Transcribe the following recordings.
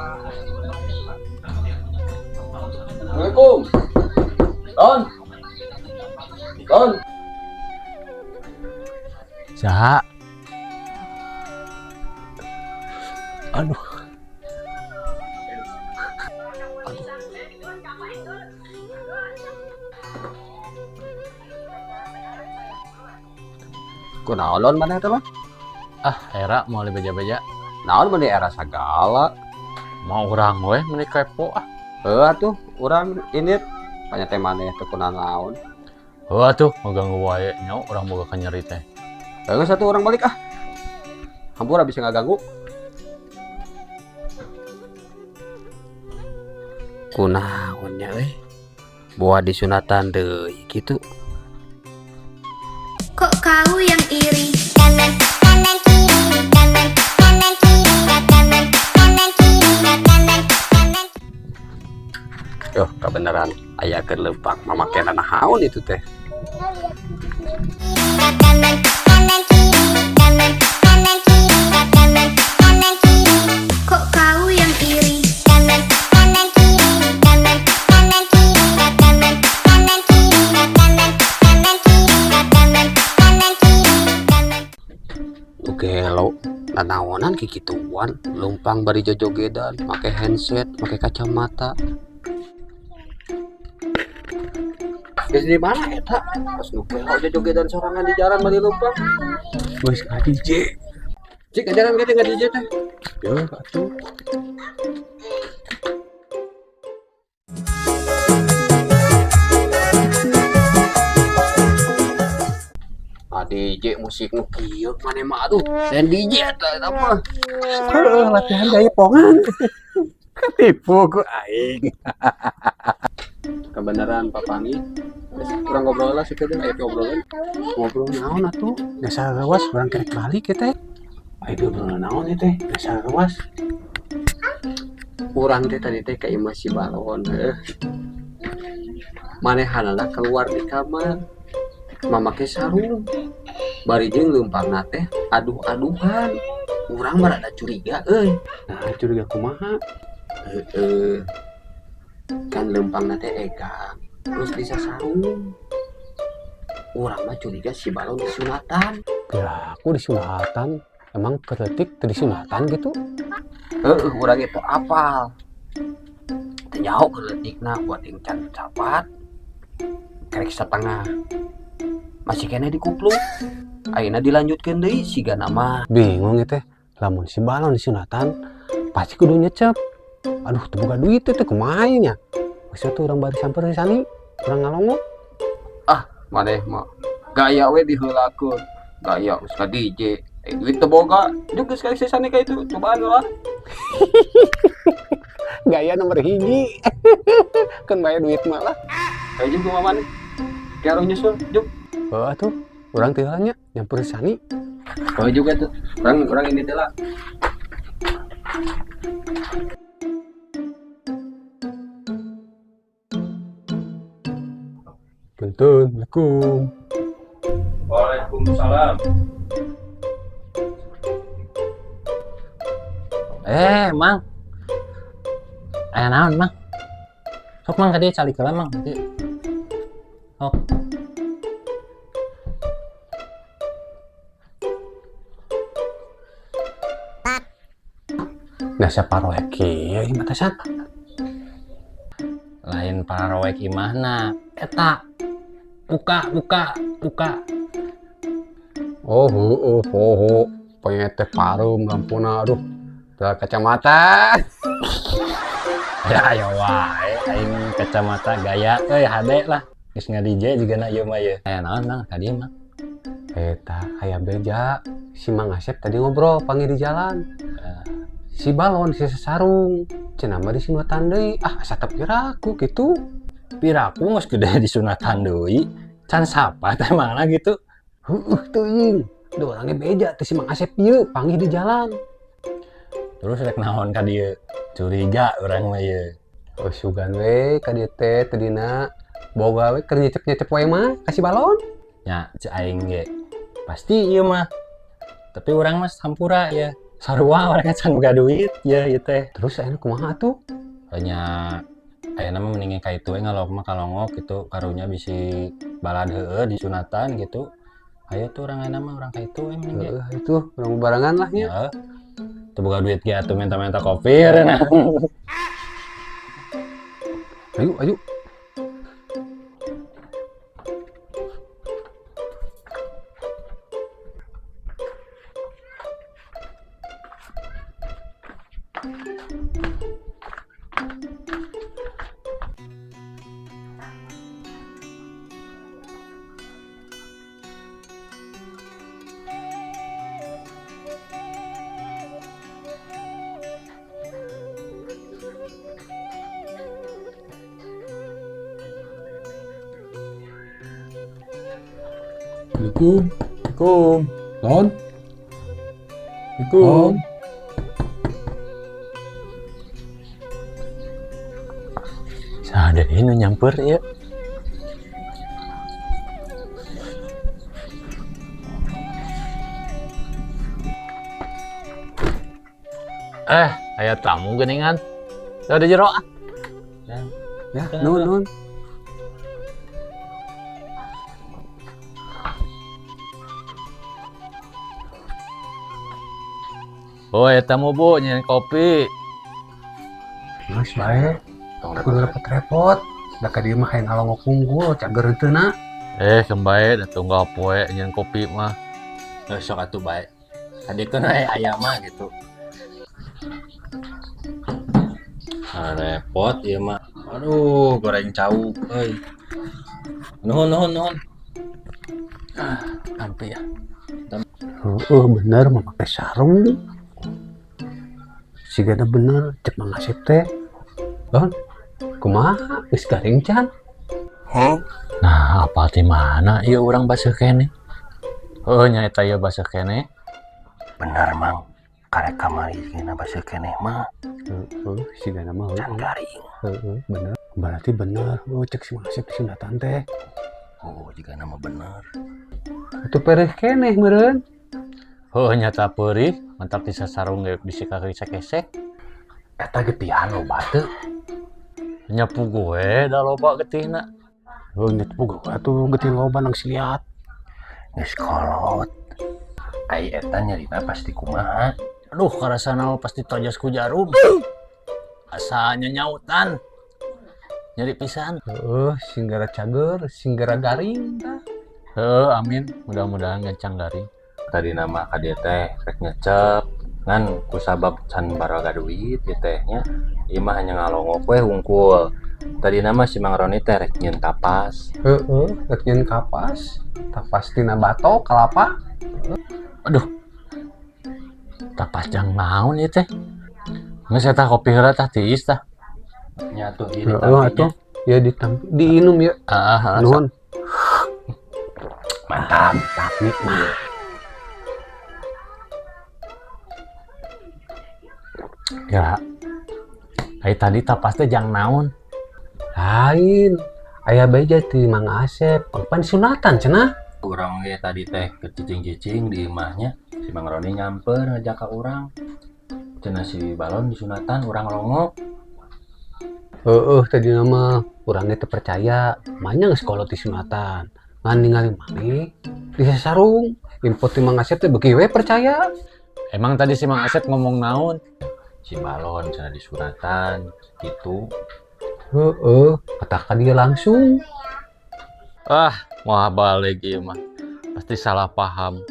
Assalamualaikum. Don. Don. Saha? Aduh. Kunaon mana eta mah? Ah, era mau beja-beja. Naon meni era sagala. Mau urang we meni kepo ah. Atuh urang ini tanya teh maneh teu kunaon naon. Heuh atuh mau ganggu wae nya urang boga kanyeri teh. Geus satu orang balik ah. Hampura bisa ngaganggu. Kunaon nya euy? Boa disunatan deui kitu. Kok kau yang iri? Kanan, kanan, kiri, kanan, kanan, kiri, kanan, kanan, kiri, kanan, kanan. Yo, kebenaran aya keur leumpang mamakeun nahaun itu teh. Kanan, kanan, kiri, kanan, kanan, kiri, kanan, kanan, kiri. Kok kau yang iri? Kanan, kanan, kiri, kanan, kanan, kiri, kanan, kanan, kiri, kanan, kanan, kiri, kanan, kanan, kiri, kanan. Oke, lo nanaonan kikituan, lumpang bari jojogedan, make handset, make kacamata. Geus di mana eta? Pas nu kela jojogedan sorangan di jalan bari lumpang. Geus ka DJ. Cik ajaran kita nggak DJ teh. Yo, atuh. DJ musik nu kieu mane mah aduh, dan DJ eta apa? Latihan gaya pongan. Ketipu ku aing. Kebenaran papangi. Kurang ngobrol lah sih aya ngobrolan. Ngobrol naon atuh? Dasar gawas urang kerek balik teh. Ayo ngobrol naon teh? Dasar gawas. Urang teh tadi teh ka imah si balon. Manehanana keluar di kamar. Mamake sarung. Bari jeung leumpangna teh aduh-aduhan. Urang mah rada curiga euy. Nah, curiga kumaha? Kan leumpangna teh egang. Terus bisa sarung. Urang mah curiga si balon disunatan. Ya, aku disunatan. Emang keletik teu disunatan gitu? Urang itu apal. Teu nyaho keletikna buat yang can capat. Kerek setengah. Masih kena dikupluk. Ayeuna dilanjutkeun deui siga nama. Bingung teh. Lamun si balon disunatan pasti kudu nyecep. Aduh, teu boga duit teh kumaha nya. Maksud tuh urang bari samper sani, urang ngalongok. Maneh mah gaya we diheulakeun. Gaya geus ka DJ. Duit teu boga. Jeung geus ka sani ka itu cobaan lah. Gaya nomor hiji. Kan bayar duit mah lah. Kayak jeung kumaha maneh? Karo nyusul, juk. Oh atuh, urang teu nya nyampur sani. Oh juga tuh. Urang ini teh lah. Punten, Assalamualaikum. Waalaikumsalam. Mang. Aya naon, Mang? Sok Mang ka dieu calikeun Mang. Sok. Nah, saparoek kieu ieu mah tasan. Lain pararoek imahna eta. Buka. Oh, pengen teh parum lampuna aduh. Teu kacamata. Ya wae aing kacamata gaya hade lah. Geus nga-DJ jigana ieu mah ye. Aya naon Mang ka dieu Mang? Eta aya beja. Si Mang Asep tadi ngobrol panggil di jalan. Si balon si sarung. Cenah mah disunatan deui. Asa teu piraku kitu. Piraku geus gede disunatan deui. Can sapa teh mana gitu. Teuing. Duh orangnya beja teh si Mang Asep ieu panggil di jalan. Terus rek naon ka dieu? Curiga urang mah ieu. Sugan we ka dieu teh teu dina boga we keur nyecep-nyecep wae mah kasih balon. Nya cai aing ge. Pasti ieu mah. Tapi urang mah sampura ya. Sarua mereka can boga duit ya ieu teh. Terus ayeuna kumaha tuh? Hanya ayeuna mah mendingan ka itu we ngalok mah kalongok gitu karunya bisi balad heueuh di sunatan gitu. Ayo tuh orang ayeuna mah urang ka itu we mending ge. Itu urang barengan lah nya. Heeh. Teu boga duit ge atuh menta-menta kopi rena. Ayo, ayo. Assalamualaikum. Non, Assalamualaikum. Sada ieu nu nyamper ya. Aya tamu geuningan. Da di jero ah. ya, nun. Oh, eta mu Bu, nyen kopi. Mas bae. Kudu repot-repot. Da ka dieu mah hayang ngalongok unggul, cager teu na. Kembae da tunggal poe nyen kopi mah. Sok atuh bae. Hadekeun we aya mah gitu. Repot ieu mah. Aduh, goreng cau euy. Nuhun. Ampe ya. Bener mah pakai sarung. Sigana bener cek Mang Asep teh. Don, kumaha geus garing can? Nah, apa di mana ieu urang baseuh kene? Heuh nya eta ieu baseuh kene. Bener Mang. Karek kamari gina baseuh keneh mah. Sigana mah Can garing. bener. Berarti bener. Cek si Mang Asep di sunatan teh. Oh, jika nama bener. Atuh pereh keneh meureun. Heuh nya tah peurih, mantap bisa sarung ge bisi kakesek-kesek. Eta getihan loba teu. Nyapu gue da loba getihna. Nyet boga atuh getih loba nang siliat. Geus kolot. Ai eta nyarina pasti kumaha. Aduh, karasana mah pasti tojos ku jarum. Asa nyautan. Nyeri pisan. Singgara cager, singgara garing tah. Heuh, amin. Mudah-mudahan gancang garing. Tadi nama ka dieu teh rek nyecep ngan kusabab can baroga duit ieu teh nya. Ieu mah hanya ngalongok we hungkul. Tadi nama si Mang Roni teh rek nyieun tapas. Rek nyeun kapas. Tapas tina batok kalapa. Aduh. Tapas jang naon ieu teh? Geus eta kopi heula tah tiis tah. Nya tuh di Atuh. Ya diinum ya. Nuhun. Mantap. Nikmat. Ya. Ai tadi tapas teh jang naon? Lain. Aya bae ti Mang Asep. Pan sunatan cenah. Urang ge tadi teh kecicing-cicing di imahnya. Si Mang Roni nyamper ngajak ka urang. Cenah si balon di sunatan urang longok. Tadi nama urang teh percaya. Manya geus kolot di sunatan. Ngan ningali maneh di sarung. Info ti Mang Asep teh beuki we percaya. Emang tadi si Mang Asep ngomong naon? Si balon cenah di sunatan gitu. Kata ka dia langsung. Moal balik ieu mah. Pasti salah paham.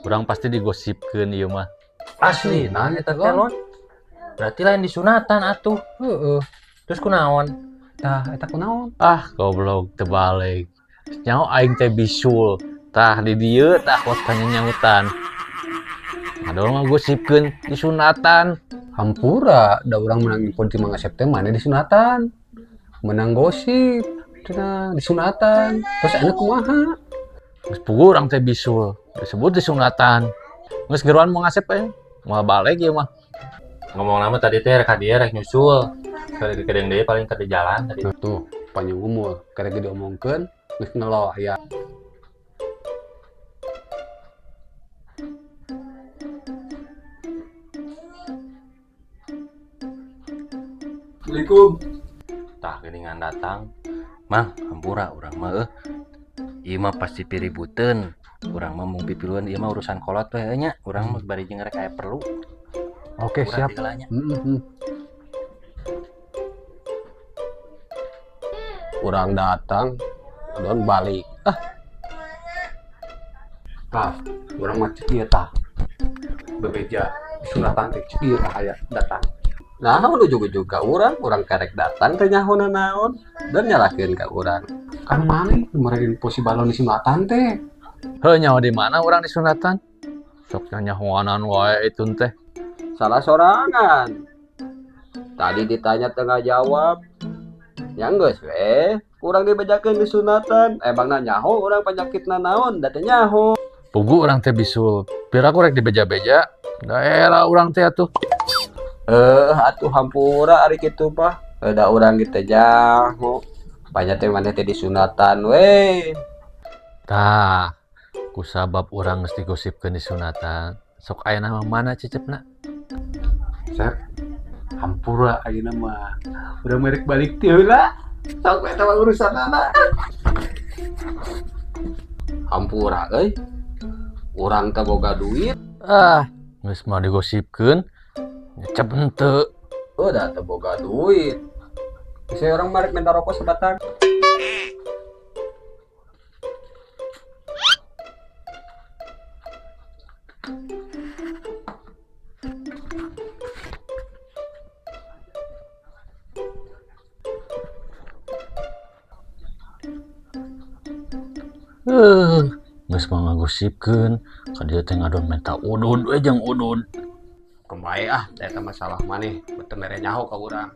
Urang pasti digosipkeun ieu mah. Asli, nah eta teh lon. Berarti lain di sunatan atuh. Terus kunaon? Tah eta kunaon? Goblok teu balik. Nyaho aing teh bisul. Tah di dieu tah waktunya nyautan. Aduh mah gosipkeun di sunatan. Hampura da urang menang info ti Mang Asep teh maneh di sunatan. Menang gosip cenah di sunatan. Terus anu kumaha? Geus puguh urang teh bisul. Disebut di sunatan. Geus geruan Mang Asep moal balik ieu mah. Ngomong nama tadi teh rek dia rek nyusul. Kali kedeng deui paling ke jalan tadi. Tuh, panjang umur. Karek diomongkeun geus ngelo aya. Assalamualaikum. Tah geuningan datang. Mang, hampura urang mah ieu mah pasti piributeun. Urang mah mung pipiluan ieu mah urusan kolot we nya. Urang mah bari jeung rek aya perlu. Oke, siap. Tinggalanya. Orang datang, don balik. Tah, urang mah cek ieu tah. Bebeja suratan teh cek ieu tah aya datang. Nah, ujug-ujug ka urang karek datang teh nyaho naon dan nyalakeun ka urang. Kan maneh meureun posi balon di sunatan teh. Heuh nyaho di mana urang di sunatan? Sok nyahoanan wae itu teh. Salah sorangan. Tadi ditanya tengah jawab. Yang geus we, urang dibejakeun di sunatan. Emangna nyaho urang penyakitna naon? Da teh nyaho. Pugu urang teh bisul. Pira aku rek dibeja-beja. Daerah urang teh atuh. Atuh hampura ari kitu Pak. Da urang gitu nyaho. Banyak teh maneh teh di sunatan we. Tah, kusabab urang geus digosipkeun di sunatan. Sok aya nama mana cicepna? Sep. Hampura ayeuna mah. Urang merek balik teh heula. Sok eta mah urusanana. Hampura euy. Urang teh boga duit. Geus mau digosipkeun. Nyecep henteu. Da teh boga duit. Saya orang merek minta rokok sebatang. Geus mau ngagosipkeun. Ka dieu teh ngadon minta udud we jeung udud. Kembali eta masalah maneh. Beuteung mere nyaho ka urang.